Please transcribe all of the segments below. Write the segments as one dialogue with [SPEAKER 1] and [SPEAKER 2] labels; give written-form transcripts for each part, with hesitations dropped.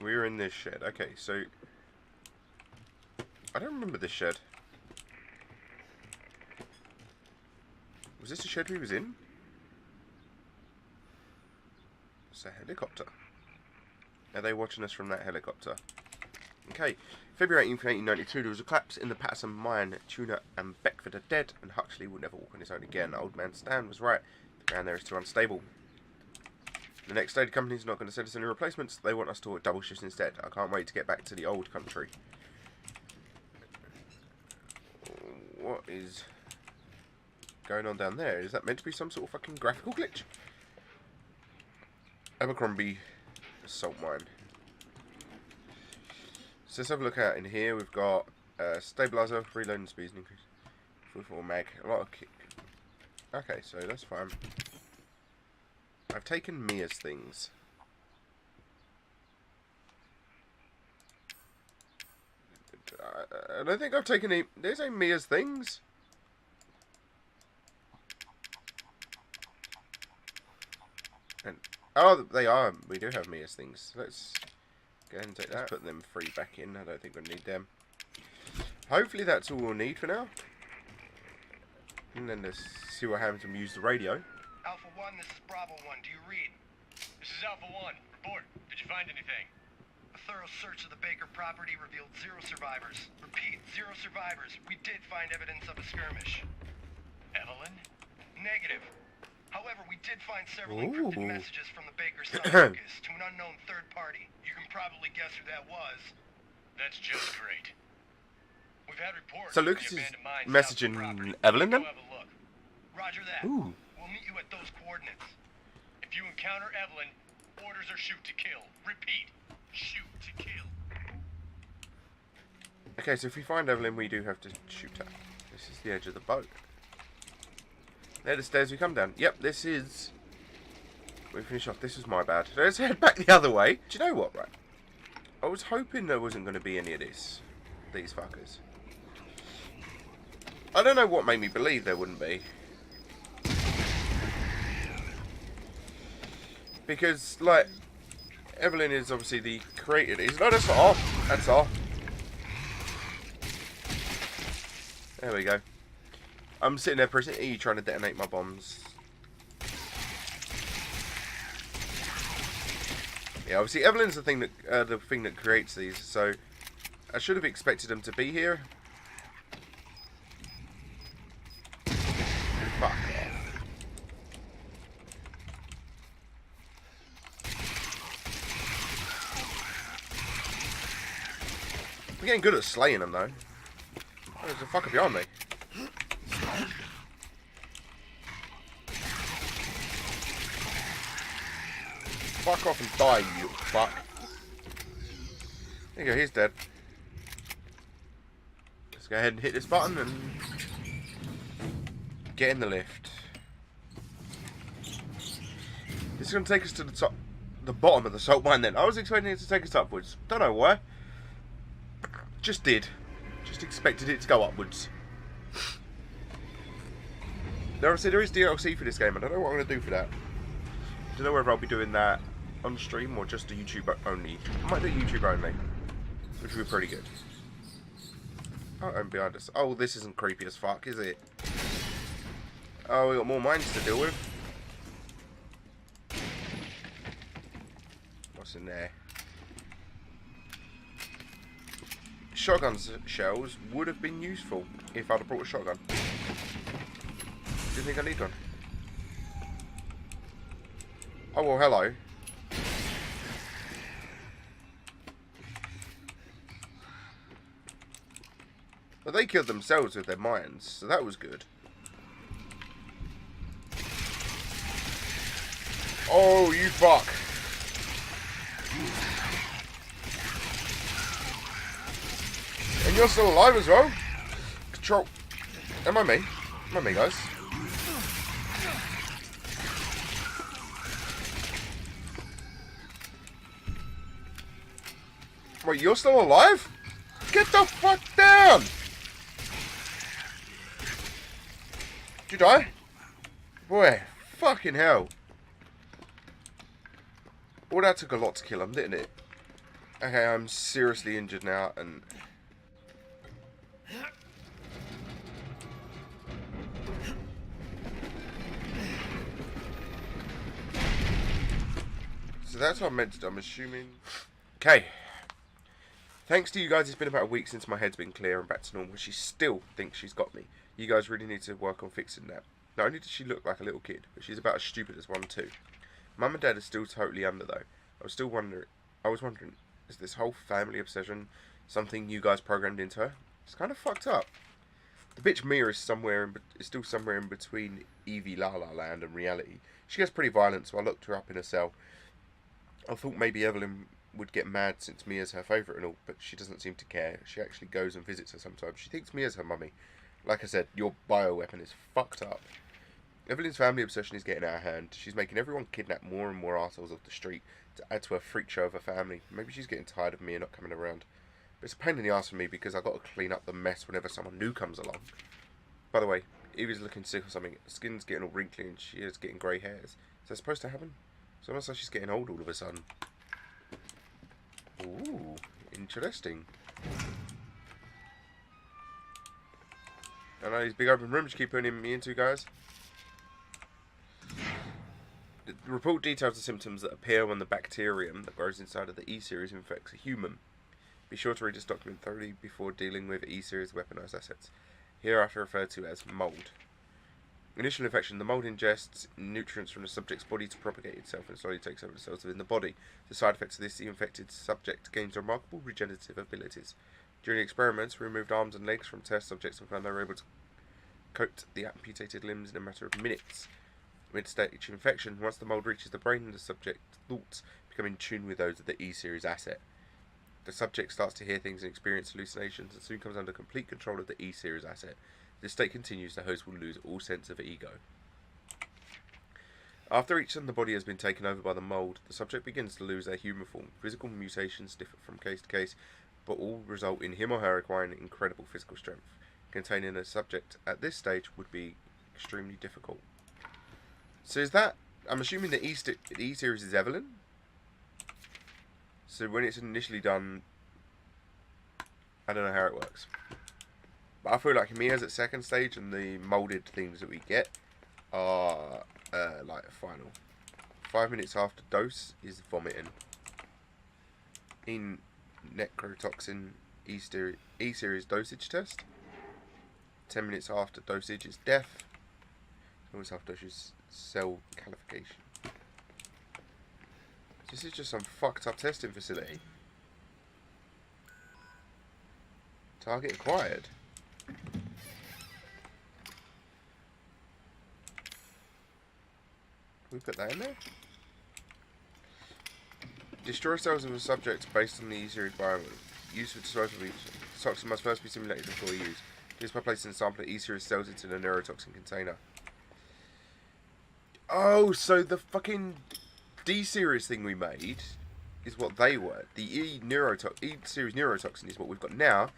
[SPEAKER 1] We're in this shed. Okay, so... I don't remember this shed. Was this the shed we was in? It's a helicopter. Are they watching us from that helicopter? Okay. February 18th, 1892, there was a collapse in the Patterson mine. Tuna and Beckford are dead, and Huxley will never walk on his own again. Old man Stan was right. The ground there is too unstable. The next day, the company's not going to send us any replacements. They want us to work double shifts instead. I can't wait to get back to the old country. What is going on down there? Is that meant to be some sort of fucking graphical glitch? Abercrombie salt mine. So let's have a look out in here. We've got stabilizer, reloading speeds, increase, 44 mag, a lot of kick. Okay, so that's fine. I've taken Mia's things. I don't think I've taken any. There's a Mia's things. And oh, they are. We do have Mia's things. Let's go ahead and take that. Let's put them free back in. I don't think we'll need them. Hopefully that's all we'll need for now. And then let's see what happens when we use the radio.
[SPEAKER 2] Alpha 1, this is Bravo 1. Do you read?
[SPEAKER 3] This is Alpha 1. Report. Did you find anything?
[SPEAKER 2] A thorough search of the Baker property revealed 0 survivors. Repeat, 0 survivors. We did find evidence of a skirmish.
[SPEAKER 3] Evelyn?
[SPEAKER 2] Negative. However, we did find several encrypted messages from the Baker son Lucas to an unknown third party. You can probably guess who that was.
[SPEAKER 3] That's just great. We've had reports.
[SPEAKER 1] So Lucas is messaging Evelyn then?
[SPEAKER 3] Go have a look.
[SPEAKER 2] Roger that.
[SPEAKER 1] Ooh.
[SPEAKER 2] We'll meet you at those coordinates.
[SPEAKER 3] If you encounter Evelyn, orders are shoot to kill. Repeat, shoot to kill.
[SPEAKER 1] Okay, so if we find Evelyn, we do have to shoot her. This is the edge of the boat. They're the stairs we come down. Yep, this is... We finish off. This was my bad. Let's head back the other way. Do you know what, right? I was hoping there wasn't going to be any of this. These fuckers. I don't know what made me believe there wouldn't be. Because, like, Evelyn is obviously the creator of these. No, that's not off. That's off. There we go. I'm sitting there pressing E trying to detonate my bombs. Yeah, obviously Evelyn's the thing that creates these, so I should have expected them to be here. Fuck off. I'm getting good at slaying them though. Oh, there's a fucker behind me. Fuck off and die, you fuck. There you go, he's dead. Let's go ahead and hit this button and get in the lift. This is going to take us to the top, the bottom of the salt mine then. I was expecting it to take us upwards. Don't know why. Just did. Just expected it to go upwards. There is DLC for this game. I don't know what I'm going to do for that. I don't know whether I'll be doing that on stream or just a YouTube only. I might do YouTube only, which would be pretty good. Oh, and behind us. Oh, this isn't creepy as fuck, is it? Oh, we got more mines to deal with. What's in there? Shotgun shells would have been useful if I'd have brought a shotgun. Do you think I need one? Oh, well, hello. But they killed themselves with their mines, so that was good. Oh, you fuck. And you're still alive as well? Control. Am I me? Am I me, guys? Wait, you're still alive? Get the fuck down! Did you die? Boy, fucking hell. Well, that took a lot to kill him, didn't it? Okay, I'm seriously injured now, and... So that's what I'm meant to do, I'm assuming... Okay. Thanks to you guys, it's been about a week since my head's been clear and back to normal. She still thinks she's got me. You guys really need to work on fixing that. Not only does she look like a little kid, but she's about as stupid as one too. Mum and Dad are still totally under though. I was wondering, is this whole family obsession something you guys programmed into her? It's kind of fucked up. The bitch Mia is still somewhere in between Evie La La Land and reality. She gets pretty violent, so I locked her up in a cell. I thought maybe Evelyn would get mad since Mia's her favourite and all, but she doesn't seem to care. She actually goes and visits her sometimes. She thinks Mia's her mummy. Like I said, your bioweapon is fucked up. Evelyn's family obsession is getting out of hand. She's making everyone kidnap more and more assholes off the street to add to her freak show of her family. Maybe she's getting tired of Mia not coming around. But it's a pain in the ass for me because I've got to clean up the mess whenever someone new comes along. By the way, Evie's looking sick or something. Her skin's getting all wrinkly and she is getting grey hairs. Is that supposed to happen? It's almost like she's getting old all of a sudden. Ooh, interesting. I know these big open rooms you keep putting me into, guys. The report details the symptoms that appear when the bacterium that grows inside of the E-Series infects a human. Be sure to read this document thoroughly before dealing with E-Series weaponized assets, hereafter referred to as mold. Initial infection, the mold ingests nutrients from the subject's body to propagate itself and slowly takes over the cells within the body. The side effects of this, the infected subject gains remarkable regenerative abilities. During experiments, we removed arms and legs from test subjects and found they were able to coat the amputated limbs in a matter of minutes. Mid-stage infection, once the mold reaches the brain, the subject's thoughts become in tune with those of the E-Series asset. The subject starts to hear things and experience hallucinations and soon comes under complete control of the E-Series asset. If this state continues, the host will lose all sense of ego. After each cell in the body has been taken over by the mold, the subject begins to lose their human form. Physical mutations differ from case to case, but all result in him or her acquiring incredible physical strength. Containing a subject at this stage would be extremely difficult. So is that... I'm assuming the E-Series is Evelyn? So when it's initially done... I don't know how it works. But I feel like Mia's at second stage and the moulded things that we get are like final. 5 minutes after dose is vomiting. In necrotoxin E-Series dosage test. 10 minutes after dosage is death. 10 minutes after dosage is cell calification. This is just some fucked up testing facility. Target acquired. Can we put that in there? Destroy cells of a subject based on the E-Series environment. Use for disposal of each. Toxin must first be simulated before use. Do this by placing a sample of E-Series cells into the neurotoxin container. Oh, so the fucking D-Series thing we made is what they were. The E-Series neurotoxin is what we've got now.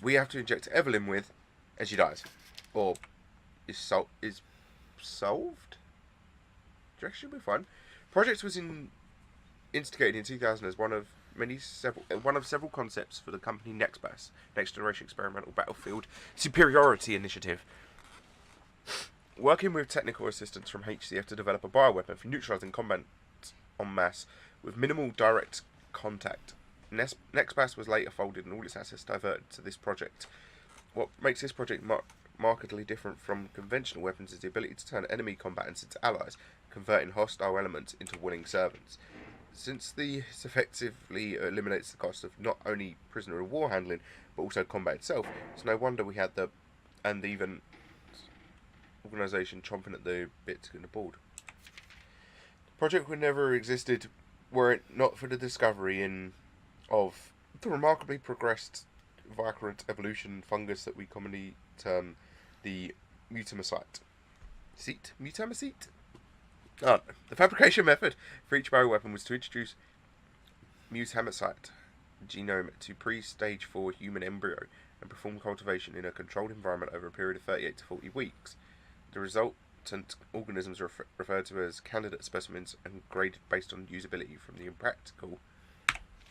[SPEAKER 1] We have to inject Evelyn with, and she dies. Or is solved? Do you reckon she'll be fun? Project was instigated in 2000 as one of several concepts for the company NextBAS, Next Generation Experimental Battlefield Superiority Initiative. Working with technical assistance from HCF to develop a bioweapon for neutralizing combat en masse with minimal direct contact. NextBAS was later folded and all its assets diverted to this project. What makes this project markedly different from conventional weapons is the ability to turn enemy combatants into allies, converting hostile elements into willing servants. Since this effectively eliminates the cost of not only prisoner of war handling, but also combat itself, it's no wonder we had and even organisation chomping at the bit to get on board. The project would never have existed were it not for the discovery of the remarkably progressed vicurant evolution fungus that we commonly term the mutamacete. Mutamacete? Oh, the fabrication method for each bioweapon was to introduce mutamacete genome to pre-stage 4 human embryo and perform cultivation in a controlled environment over a period of 38 to 40 weeks. The resultant organisms are referred to as candidate specimens and graded based on usability from the impractical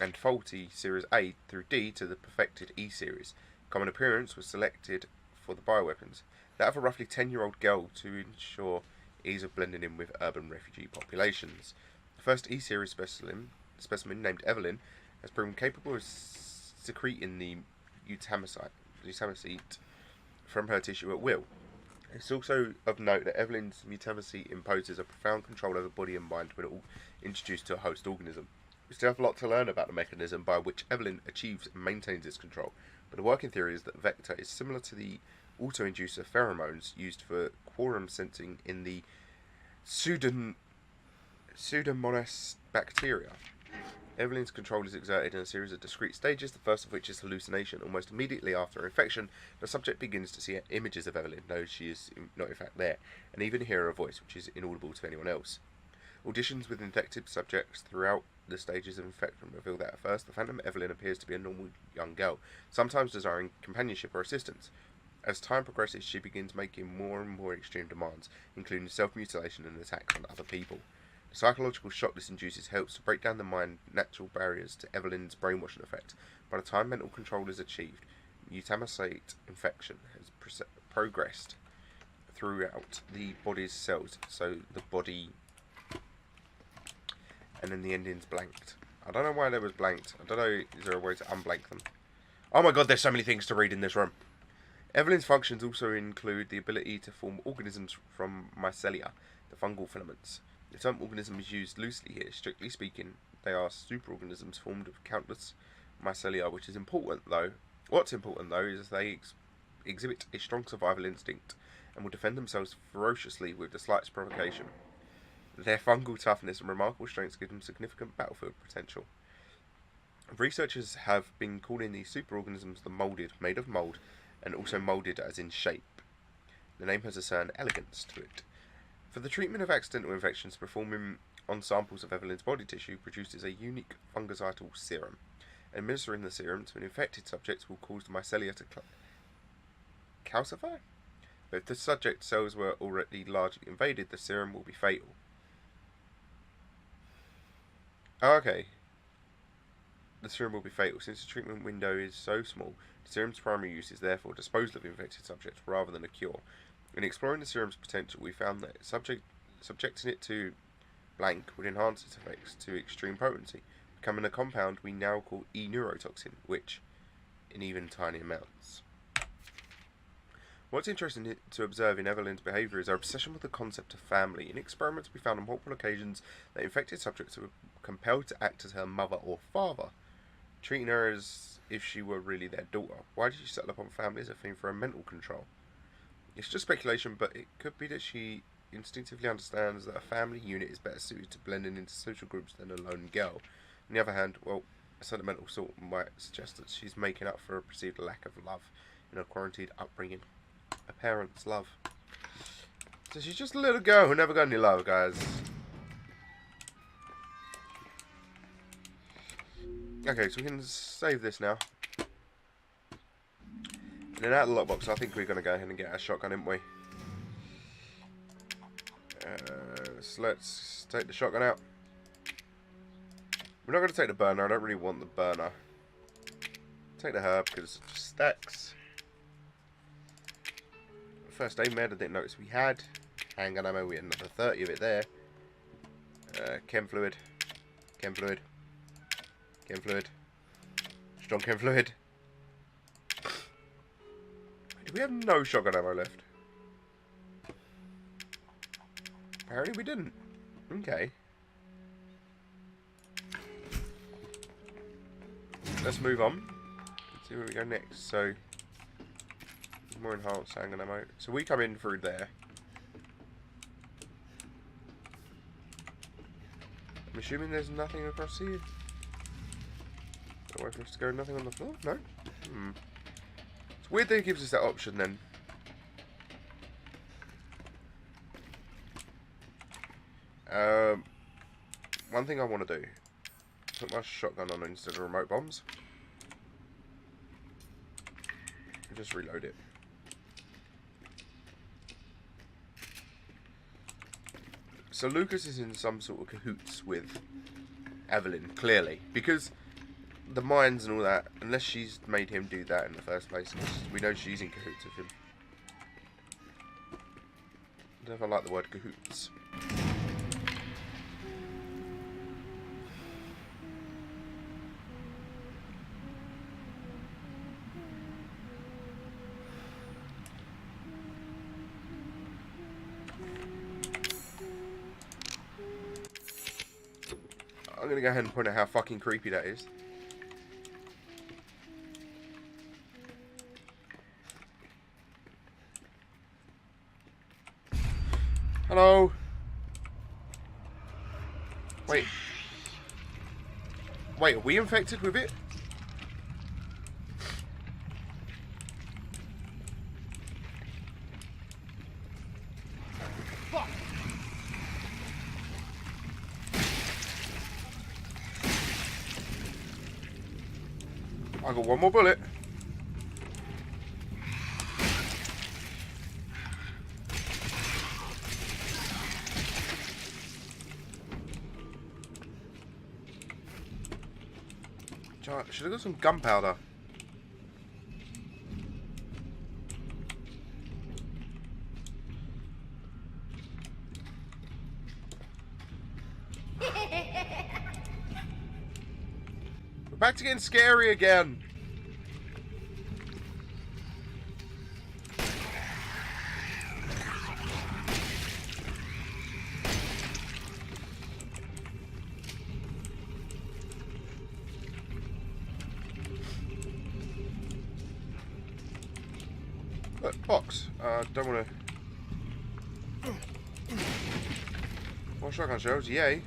[SPEAKER 1] and faulty Series A through D to the perfected E Series. Common appearance was selected for the bioweapons. That of a roughly 10-year-old girl to ensure ease of blending in with urban refugee populations. The first E Series specimen named Evelyn has proven capable of secreting the eutamicite from her tissue at will. It's also of note that Evelyn's eutamicite imposes a profound control over body and mind when all introduced to a host organism. We still have a lot to learn about the mechanism by which Evelyn achieves and maintains its control, but the working theory is that Vector is similar to the auto-inducer pheromones used for quorum sensing in the Pseudomonas bacteria. Evelyn's control is exerted in a series of discrete stages, the first of which is hallucination. Almost immediately after infection, the subject begins to see images of Evelyn, though she is not in fact there, and even hear her voice, which is inaudible to anyone else. Auditions with infected subjects throughout the stages of infection reveal that at first the Phantom Evelyn appears to be a normal young girl, sometimes desiring companionship or assistance. As time progresses, she begins making more and more extreme demands, including self-mutilation and attacks on other people. The psychological shock this induces helps to break down the mind's natural barriers to Evelyn's brainwashing effect. By the time mental control is achieved, eutamicite infection has progressed throughout the body's cells, so the body, and then the ending's blanked. I don't know why they was blanked. I don't know, is there a way to unblank them? Oh my god, there's so many things to read in this room. Evelyn's functions also include the ability to form organisms from mycelia, the fungal filaments. The term organism is used loosely here. Strictly speaking, they are superorganisms formed of countless mycelia, which is important though. What's important though is they exhibit a strong survival instinct and will defend themselves ferociously with the slightest provocation. Their fungal toughness and remarkable strengths give them significant battlefield potential. Researchers have been calling these superorganisms the moulded, made of mould, and also moulded as in shape. The name has a certain elegance to it. For the treatment of accidental infections, performing on samples of Evelyn's body tissue produces a unique fungicidal serum. Administering the serum to an infected subject will cause the mycelia to calcify. But if the subject cells were already largely invaded, the serum will be fatal. Oh, okay. The serum will be fatal. Since the treatment window is so small, the serum's primary use is therefore disposal of infected subjects rather than a cure. In exploring the serum's potential, we found that subjecting it to blank would enhance its effects to extreme potency, becoming a compound we now call E-neurotoxin, which, in even tiny amounts. What's interesting to observe in Evelyn's behaviour is her obsession with the concept of family. In experiments, we found on multiple occasions that infected subjects were compelled to act as her mother or father, treating her as if she were really their daughter. Why did she settle upon family as a theme for her mental control? It's just speculation, but it could be that she instinctively understands that a family unit is better suited to blending into social groups than a lone girl. On the other hand, well, a sentimental sort might suggest that she's making up for a perceived lack of love in her quarantined upbringing. A parent's love. So she's just a little girl who never got any love, guys. Okay, so we can save this now. And then out of the lockbox, I think we're going to go ahead and get our shotgun, aren't we? So let's take the shotgun out. We're not going to take the burner. I don't really want the burner. Take the herb because it just stacks. First aid med, I didn't notice we had. Handgun ammo, we had another 30 of it there. Chem fluid. Chem fluid. Chem fluid. Strong chem fluid. Do we have no shotgun ammo left? Apparently we didn't. Okay. Let's move on. Let's see where we go next. So, more enhanced handgun ammo. So we come in through there. I'm assuming there's nothing across here. No way for us to go, nothing on the floor? No? It's weird that it gives us that option then. One thing I want to do, put my shotgun on instead of remote bombs. And just reload it. So Lucas is in some sort of cahoots with Evelyn, clearly. Because the mines and all that, unless she's made him do that in the first place, 'cause we know she's in cahoots with him. I don't know if I like the word cahoots. I'm gonna go ahead and point out how fucking creepy that is. Hello? Wait. Wait, are we infected with it?
[SPEAKER 3] Fuck!
[SPEAKER 1] I got one more bullet. Should have got some gunpowder. We're back to getting scary again. Look, box. Don't want to. More shotgun shells, yay.